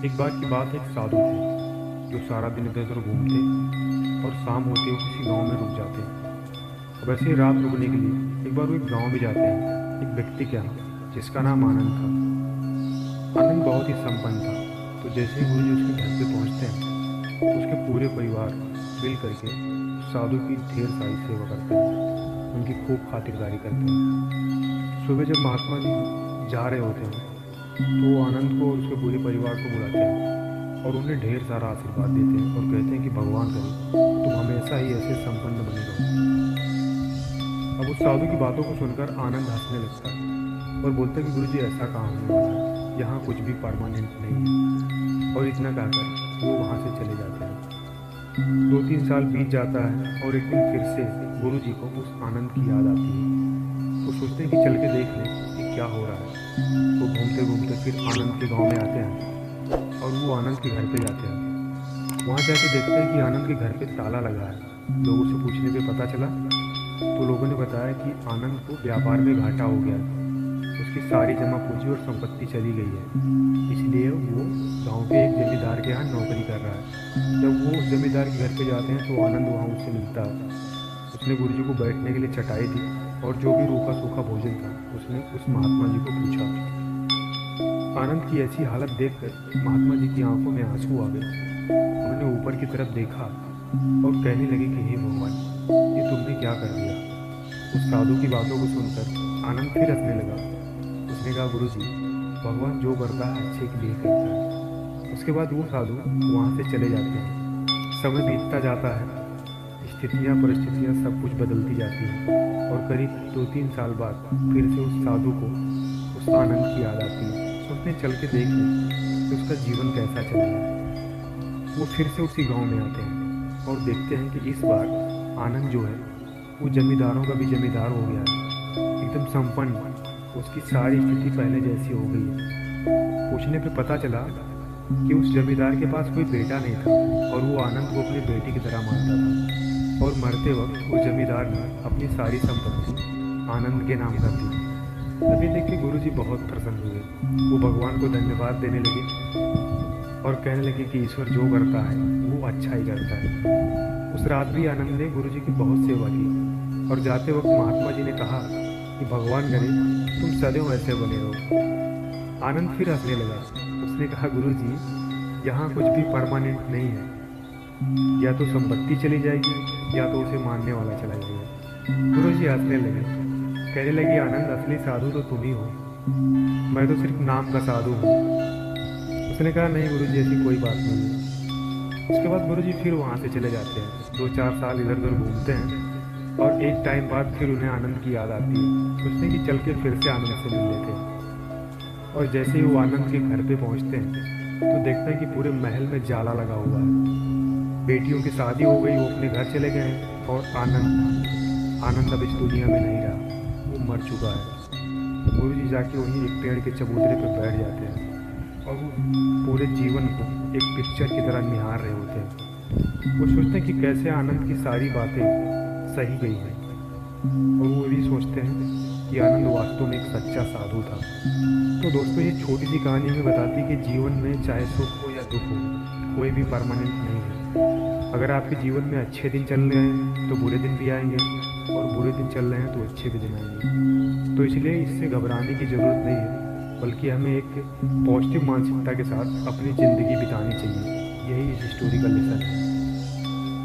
एक बार की बात, एक साधु थे जो सारा दिन इधर उधर घूमते और शाम होते हुए किसी गांव में रुक जाते। अब ऐसे ही रात रुकने के लिए एक बार वो एक गांव में जाते हैं, एक व्यक्ति के यहाँ जिसका नाम आनंद था। आनंद बहुत ही संपन्न था। तो जैसे ही गुरु जी उसके घर पे पहुंचते हैं तो उसके पूरे परिवार मिल करके उस साधु की ढेर सारी सेवा करते हैं, उनकी खूब खातिरदारी करते हैं। सुबह जब महात्मा जी जा रहे होते हैं तो वो आनंद को और उसके पूरे परिवार को बुलाते हैं और उन्हें ढेर सारा आशीर्वाद देते हैं और कहते हैं कि भगवान करे तुम हमेशा ही ऐसे संपन्न बने रहो। अब उस साधु की बातों को सुनकर आनंद हंसने लगता है और बोलता है कि गुरु जी ऐसा कहाँ होने वाला है, यहाँ कुछ भी परमानेंट नहीं है। और इतना कहकर वो वहाँ से चले जाते हैं। 2-3 साल बीत जाता है और एक दिन फिर से गुरु जी को उस आनंद की याद आती है। वो सोचते हैं कि चल के देख लें कि क्या हो रहा है। वो घूमते घूमते फिर आनंद के गांव में आते हैं और वो आनंद के घर पे जाते हैं। वहाँ जाके देखते हैं कि आनंद के घर पे ताला लगा है। लोगों से पूछने पे पता चला तो लोगों ने बताया कि आनंद को व्यापार में घाटा हो गया है, उसकी सारी जमा पूंजी और संपत्ति चली गई है, इसलिए वो गांव के एक जमींदार के यहाँ नौकरी कर रहा है। जब वो उस जमींदार के घर पे जाते हैं तो आनंद वहाँ उससे मिलता है। उसने गुरु जी को बैठने के लिए चटाई दी और जो भी रूखा सूखा भोजन था उसने उस महात्मा जी को पूछा। आनंद की ऐसी हालत देखकर महात्मा जी की आंखों में आंसू आ गए। उन्होंने ऊपर की तरफ देखा और कहने लगे कि हे भगवान, ये तुमने क्या कर दिया। उस साधु की बातों को सुनकर आनंद फिर हंसने लगा। उसने कहा गुरु जी, भगवान जो करता है अच्छे के लिए करता है। उसके बाद वो साधु वहाँ से चले जाते हैं। समय बीतता जाता है, स्थितियाँ परिस्थितियाँ सब कुछ बदलती जाती हैं और करीब 2-3 साल बाद फिर से उस साधु को उस आनंद की याद आती है। सोचते चल के देख लें कि उसका जीवन कैसा चल रहा है। वो फिर से उसी गांव में आते हैं और देखते हैं कि इस बार आनंद जो है वो जमींदारों का भी जमींदार हो गया है, एकदम संपन्न। उसकी सारी स्थिति पहले जैसी हो गई है। पूछने पे पता चला कि उस जमींदार के पास कोई बेटा नहीं था और वो आनंद को अपनी बेटी की तरह मानता था। और मरते वक्त वो जमींदार ने अपनी सारी संपत्ति आनंद के नाम कर दी। तभी देख के गुरु जी बहुत प्रसन्न हुए। वो भगवान को धन्यवाद देने लगे और कहने लगे कि ईश्वर जो करता है वो अच्छा ही करता है। उस रात भी आनंद ने गुरु जी की बहुत सेवा की और जाते वक्त महात्मा जी ने कहा कि भगवान करे तुम सदैव ऐसे बने रहो। आनंद फिर हंसने लगा। उसने कहा गुरु जी, यहाँ कुछ भी परमानेंट नहीं है, या तो संपत्ति चली जाएगी या तो उसे मानने वाला चला जाएगा। गुरु जी हंसने लगे, कहने लगे आनंद, असली साधु तो तुम ही हो, मैं तो सिर्फ नाम का साधु हूँ। उसने कहा नहीं गुरु जी, ऐसी कोई बात नहीं है। उसके बाद गुरु जी फिर वहाँ से चले जाते हैं। 2-4 साल इधर उधर घूमते हैं और एक टाइम बाद फिर उन्हें आनंद की याद आती है। सोचते कि चल के फिर से आनंद से मिल लेते हैं। और जैसे ही वो आनंद के घर पे पहुँचते हैं तो देखते हैं कि पूरे महल में जाला लगा हुआ है। बेटियों की शादी हो गई, वो अपने घर चले गए हैं और आनंद अब इस दुनिया में नहीं रहा, वो मर चुका है। गुरु जी जाके वहीं एक पेड़ के चबूतरे पर बैठ जाते हैं और वो पूरे जीवन को एक पिक्चर की तरह निहार रहे होते हैं। वो सोचते हैं कि कैसे आनंद की सारी बातें सही गई हैं और वो भी सोचते हैं कि आनंद वास्तव में एक सच्चा साधु था। तो दोस्तों, ये छोटी सी कहानी हमें बताती है कि जीवन में चाहे सुख हो या दुख हो, कोई भी परमानेंट नहीं है। अगर आपके जीवन में अच्छे दिन चल रहे हैं तो बुरे दिन भी आएंगे और बुरे दिन चल रहे हैं तो अच्छे भी दिन आएंगे। तो इसलिए इससे घबराने की ज़रूरत नहीं है, बल्कि हमें एक पॉजिटिव मानसिकता के साथ अपनी ज़िंदगी बितानी चाहिए। यही इस स्टोरी का लेसन है।